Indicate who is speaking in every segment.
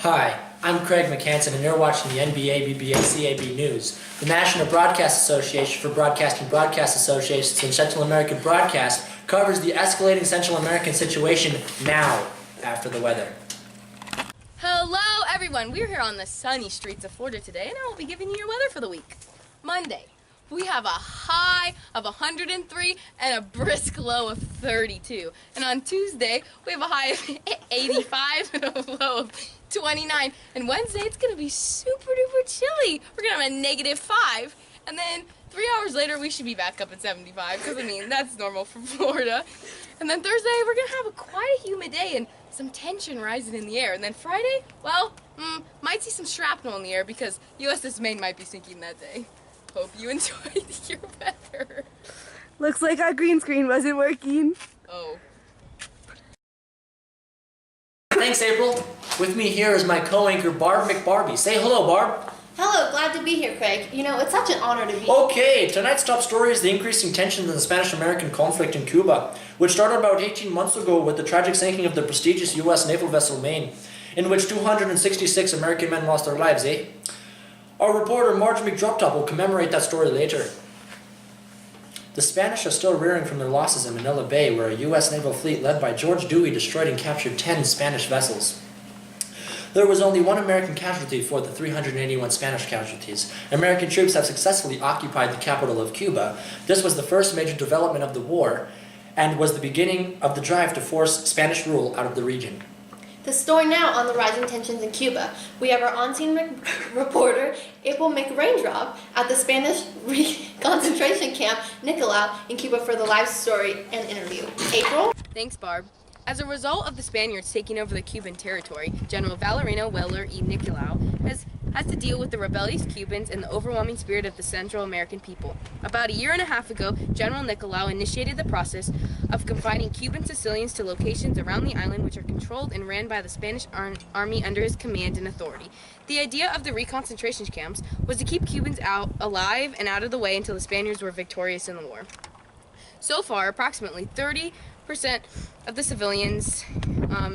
Speaker 1: Hi, I'm Craig McHanson, and you're watching the NBA, BBA, CAB News. The National Broadcast Association for Broadcasting Broadcast Associations in Central American Broadcast covers the escalating Central American situation now, after the weather.
Speaker 2: Hello everyone, we're here on the sunny streets of Florida today, and I will be giving you your weather for the week. Monday, we have a high of 103 and a brisk low of 32. And on Tuesday, we have a high of 85 and a low of 29. And Wednesday, it's going to be super duper chilly. We're going to have a -5. And then 3 hours later, we should be back up at 75, because I mean, that's normal for Florida. And then Thursday, we're going to have quite a humid day and some tension rising in the air. And then Friday, well, might see some shrapnel in the air because USS Maine might be sinking that day. Hope you enjoyed your weather.
Speaker 3: Looks like our green screen wasn't working.
Speaker 2: Oh.
Speaker 1: Thanks, April. With me here is my co-anchor, Barb McBarbie. Say hello, Barb.
Speaker 4: Hello, glad to be here, Craig. You know, it's such an honor to be here.
Speaker 1: Okay, tonight's top story is the increasing tensions in the Spanish-American conflict in Cuba, which started about 18 months ago with the tragic sinking of the prestigious U.S. naval vessel Maine, in which 266 American men lost their lives, eh? Our reporter, Marge McDroptop, will commemorate that story later. The Spanish are still rearing from their losses in Manila Bay, where a U.S. naval fleet led by George Dewey destroyed and captured 10 Spanish vessels. There was only one American casualty for the 381 Spanish casualties. American troops have successfully occupied the capital of Cuba. This was the first major development of the war, and was the beginning of the drive to force Spanish rule out of the region.
Speaker 4: The story now on the rising tensions in Cuba. We have our on-scene reporter, April McRaindrop, at the Spanish concentration camp Nicolau in Cuba for the live story and interview. April?
Speaker 2: Thanks, Barb. As a result of the Spaniards taking over the Cuban territory, General Valeriano Weller y Nicolau has to deal with the rebellious Cubans and the overwhelming spirit of the Central American people. About a year and a half ago, General Nicolau initiated the process of confining Cuban Sicilians to locations around the island which are controlled and ran by the Spanish army under his command and authority. The idea of the reconcentration camps was to keep Cubans alive and out of the way until the Spaniards were victorious in the war. So far, approximately 30% of the civilians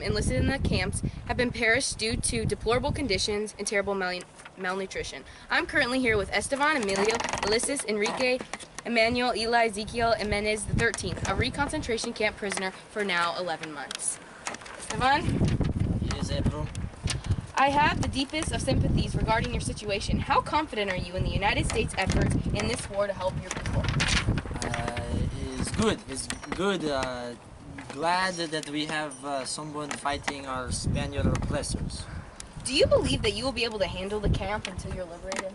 Speaker 2: enlisted in the camps have been perished due to deplorable conditions and terrible malnutrition. I'm currently here with Esteban, Emilio, Ulysses, Enrique, Emmanuel, Eli, Ezekiel, and Menez the 13th, a reconcentration camp prisoner for now 11 months. Esteban?
Speaker 5: Yes, April.
Speaker 2: I have the deepest of sympathies regarding your situation. How confident are you in the United States' efforts in this war to help your people?
Speaker 5: It's good. Glad that we have someone fighting our Spaniard oppressors.
Speaker 2: Do you believe that you will be able to handle the camp until you're liberated?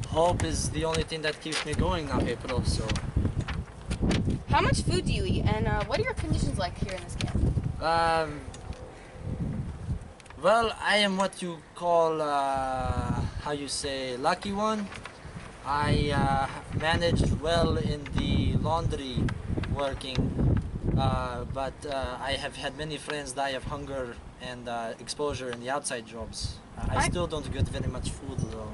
Speaker 5: Hope is the only thing that keeps me going now, April, so...
Speaker 2: How much food do you eat, and what are your conditions like here in this camp?
Speaker 5: Well, I am what you call, lucky one. I managed well in the laundry working, but I have had many friends die of hunger and exposure in the outside jobs. I still don't get very much food though.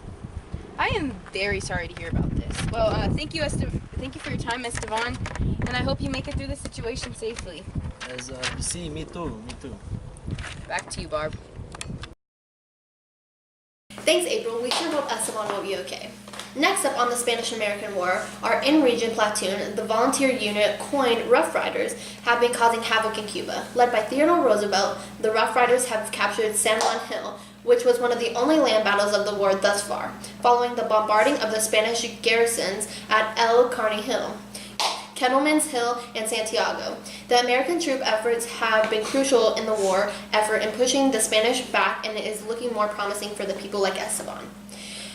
Speaker 2: I am very sorry to hear about this. Well, thank you for your time, Esteban, and I hope you make it through the situation safely.
Speaker 5: Me too.
Speaker 2: Back to you, Barb.
Speaker 4: Thanks, April. We sure hope Esteban will be okay. Next up on the Spanish-American War, our in-region platoon, the volunteer unit coined Rough Riders, have been causing havoc in Cuba. Led by Theodore Roosevelt, the Rough Riders have captured San Juan Hill, which was one of the only land battles of the war thus far, following the bombarding of the Spanish garrisons at El Carney Hill, Kettleman's Hill, and Santiago. The American troop efforts have been crucial in the war effort in pushing the Spanish back, and it is looking more promising for the people like Esteban.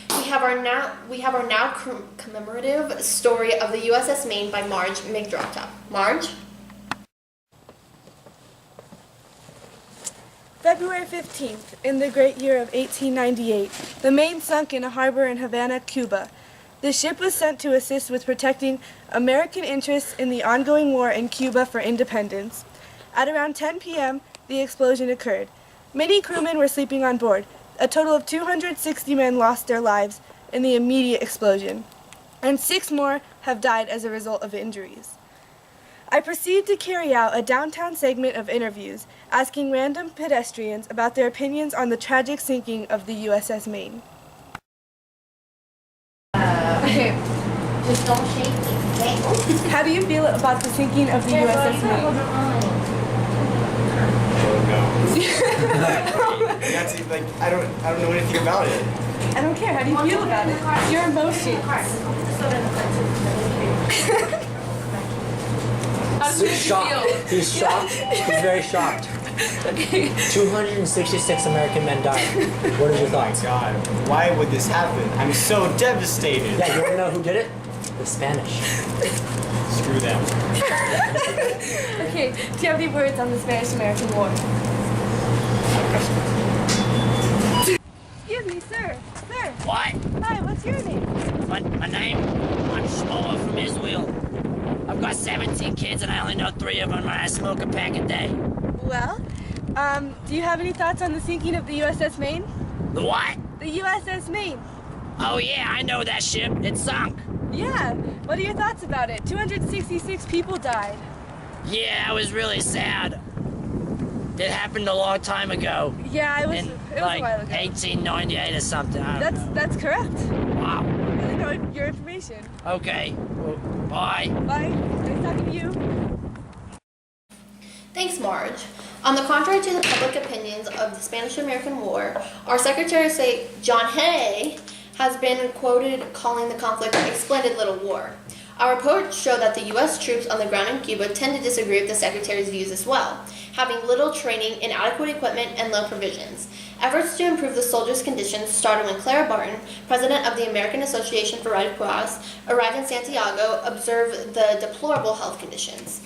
Speaker 4: We have our now commemorative story of the USS Maine by Marge McDroptop. Marge?
Speaker 3: February 15th, in the great year of 1898, the Maine sunk in a harbor in Havana, Cuba. The ship was sent to assist with protecting American interests in the ongoing war in Cuba for independence. At around 10 p.m., the explosion occurred. Many crewmen were sleeping on board. A total of 260 men lost their lives in the immediate explosion, and 6 more have died as a result of injuries. I proceed to carry out a downtown segment of interviews, asking random pedestrians about their opinions on the tragic sinking of the USS Maine.
Speaker 4: Just don't shake me, okay?
Speaker 3: How do you feel about the sinking of the USS Maine?
Speaker 6: That's like I don't know anything about it.
Speaker 3: I don't care. How do you feel about it? Your emotions.
Speaker 1: He's shocked. He's shocked. He's very shocked. 266 American men died. What are your thoughts?
Speaker 6: God, why would this happen? I'm so devastated.
Speaker 1: Yeah, you want to know who did it? The Spanish.
Speaker 6: Screw them.
Speaker 3: Okay, do you have any words on the Spanish-American War? Excuse me, sir. Sir.
Speaker 7: What?
Speaker 3: Hi, what's your name?
Speaker 7: My name? I'm Shmoa from Israel. I've got 17 kids and I only know 3 of them and I smoke a pack a day.
Speaker 3: Well, do you have any thoughts on the sinking of the USS Maine?
Speaker 7: The what?
Speaker 3: The USS Maine.
Speaker 7: Oh yeah, I know that ship. It sunk.
Speaker 3: Yeah. What are your thoughts about it? 266 people died.
Speaker 7: Yeah, it was really sad. It happened a long time ago.
Speaker 3: Yeah, it was
Speaker 7: In
Speaker 3: a
Speaker 7: like
Speaker 3: while ago.
Speaker 7: 1898 or something. I don't know.
Speaker 3: That's correct.
Speaker 7: Wow.
Speaker 3: I really know your information.
Speaker 7: Okay. Well, bye.
Speaker 3: Bye. Nice talking to you.
Speaker 4: Thanks, Marge. On the contrary to the public opinions of the Spanish-American War, our Secretary of State, John Hay, has been quoted calling the conflict a splendid little war. Our reports show that the U.S. troops on the ground in Cuba tend to disagree with the Secretary's views as well, having little training, inadequate equipment, and low provisions. Efforts to improve the soldiers' conditions started when Clara Barton, president of the American Association for Red Cross, arrived in Santiago, observed the deplorable health conditions.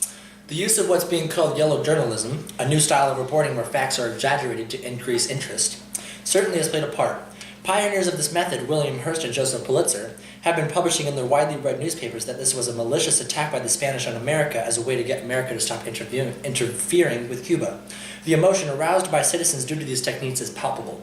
Speaker 1: The use of what's being called yellow journalism, a new style of reporting where facts are exaggerated to increase interest, certainly has played a part. Pioneers of this method, William Hearst and Joseph Pulitzer, have been publishing in their widely read newspapers that this was a malicious attack by the Spanish on America as a way to get America to stop interfering with Cuba. The emotion aroused by citizens due to these techniques is palpable,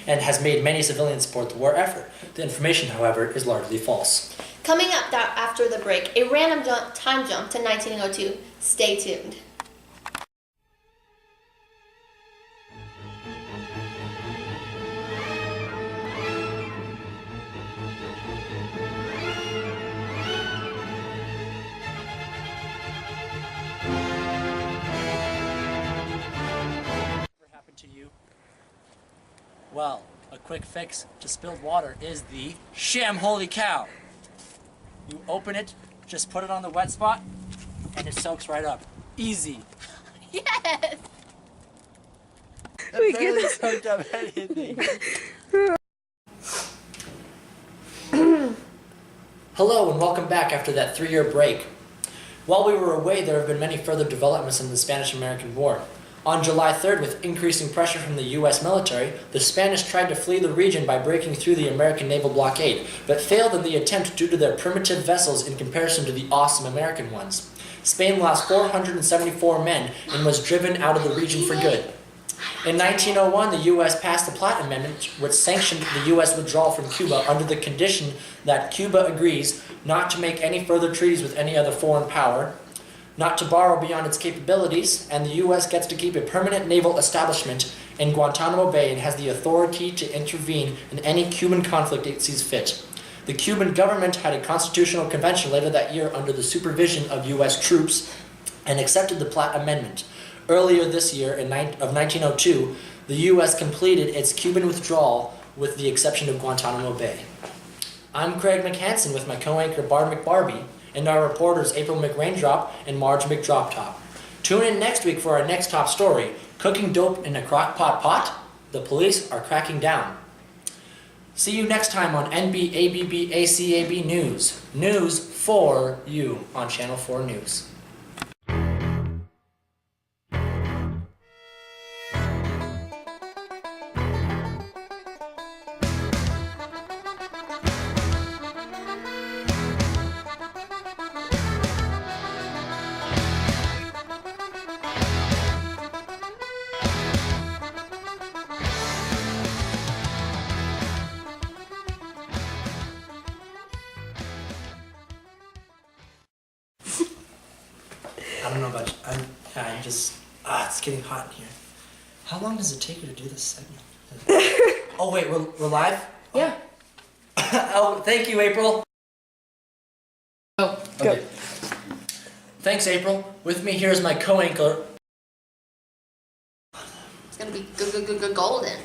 Speaker 1: and has made many civilians support the war effort. The information, however, is largely false.
Speaker 4: Coming up after the break, a random time jump to 1902. Stay tuned.
Speaker 1: Happened to you? Well, a quick fix to spilled water is the sham holy cow. You open it, just put it on the wet spot, and it soaks right up. Easy.
Speaker 4: Yes!
Speaker 3: We get it.
Speaker 1: Soaked up anything. Hello and welcome back after that 3-year break. While we were away, there have been many further developments in the Spanish-American War. On July 3rd, with increasing pressure from the U.S. military, the Spanish tried to flee the region by breaking through the American naval blockade, but failed in the attempt due to their primitive vessels in comparison to the awesome American ones. Spain lost 474 men and was driven out of the region for good. In 1901, the U.S. passed the Platt Amendment, which sanctioned the U.S. withdrawal from Cuba under the condition that Cuba agrees not to make any further treaties with any other foreign power, not to borrow beyond its capabilities, and the U.S. gets to keep a permanent naval establishment in Guantanamo Bay and has the authority to intervene in any Cuban conflict it sees fit. The Cuban government had a constitutional convention later that year under the supervision of U.S. troops and accepted the Platt Amendment. Earlier this year, of 1902, the U.S. completed its Cuban withdrawal with the exception of Guantanamo Bay. I'm Craig McHanson with my co-anchor Barb McBarbie and our reporters April McRaindrop and Marge McDroptop. Tune in next week for our next top story, Cooking Dope in a Crock-Pot Pot? The Police Are Cracking Down. See you next time on NBABBACAB News. News for you on Channel 4 News. it's getting hot in here. How long does it take you to do this segment? Oh wait, we're live?
Speaker 2: Yeah.
Speaker 1: Oh, thank you, April. Oh, okay. Thanks, April. With me here is my co-anchor.
Speaker 4: It's gonna be golden.